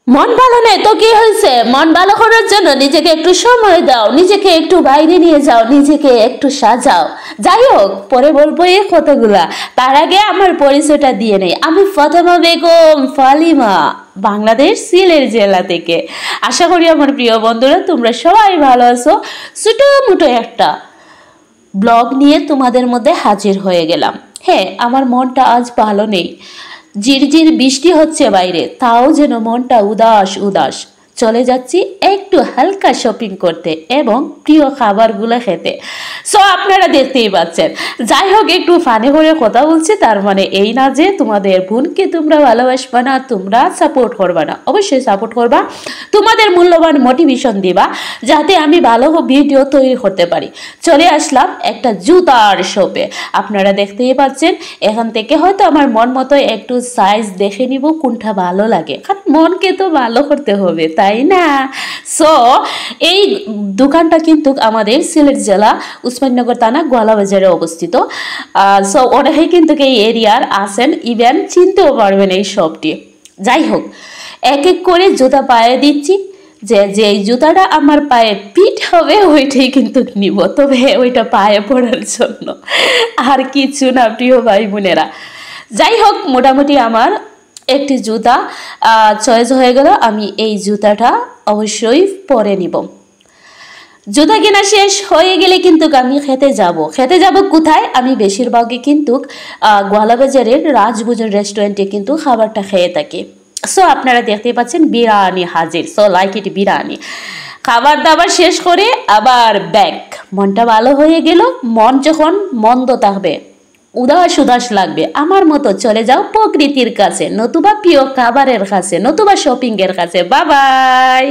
মন ভালো নেই তো কি হয়েছে? মন ভালো করার জন্য নিজেকে একটু সময় দাও, নিজেকে একটু বাইরে নিয়ে যাও, নিজেকে একটু সাজাও। যাই হোক, পরে বলবো এই কথাগুলা। তার আগে আমার পরিচয়টা দিয়ে নেই। আমি ফাতেমা বেগম ফালিমা, বাংলাদেশ সিলেট জেলা থেকে। আশা করি আমার প্রিয় বন্ধুরা তোমরা সবাই ভালো আছো। ছোটো মোটো একটা ব্লগ নিয়ে তোমাদের মধ্যে হাজির হয়ে গেলাম। হ্যাঁ, আমার মনটা আজ ভালো নেই। ঝিরঝির বৃষ্টি হচ্ছে বাইরে, তাও যেন মনটা উদাস উদাস। চলে যাচ্ছি একটু হালকা শপিং করতে এবং প্রিয় খাবারগুলো খেতে। সো আপনারা দেখতেই পাচ্ছেন। যাই হোক, একটু ফানি করে কথা বলছি, তার মানে এই না যে তোমাদের বোনকে তোমরা ভালোবাসবা না, তোমরা সাপোর্ট করবা না। অবশ্যই সাপোর্ট করবা, তোমাদের মূল্যবান মোটিভেশন দিবা যাতে আমি ভালো ভিডিও তৈরি করতে পারি। চলে আসলাম একটা জুতার শপে। আপনারা দেখতেই পাচ্ছেন, এখান থেকে হয়তো আমার মন মতো একটু সাইজ দেখে নিব কোনটা ভালো লাগে, কারণ মনকে তো ভালো করতে হবে, তাই না? সো এই দোকানটা কিন্তু আমাদের সিলেট জেলা উসমানীনগর থানা গোয়ালা বাজারে অবস্থিত। সো অনেকেই কিন্তু এই এরিয়ার আসেন, ইভেন চিনতেও পারবেন এই শপটি। যাই হোক, এক এক করে জুতা পায়ে দিচ্ছি। যে যে জুতাটা আমার পায়ে ফিট হবে ওইটাই কিন্তু নিব, তবে ওইটা পায়ে পড়ার জন্য, আর কিছু না প্রিয় ভাই বোনেরা। যাই হোক, মোটামুটি আমার একটি জুতা চয়েস হয়ে গেল। আমি এই জুতাটা অবশ্যই পরে নিব। জুতা কেনা শেষ হয়ে গেলে কিন্তু আমি খেতে যাব কোথায়? আমি বেশিরভাগই কিন্তু গোয়ালা বাজারের রাজভোজন রেস্টুরেন্টে কিন্তু খাবারটা খেয়ে থাকি। সো আপনারা দেখতে পাচ্ছেন বিরিয়ানি হাজির। So like it biryani. খাবার দাবার শেষ করে আবার ব্যাক। মনটা ভালো হয়ে গেল। মন যখন মন্দ থাকবে, উদাস উদাস লাগবে, আমার মতো চলে যাও প্রকৃতির কাছে, নতুবা প্রিয় খাবারের কাছে, নতুবা শপিং এর কাছে। Bye bye.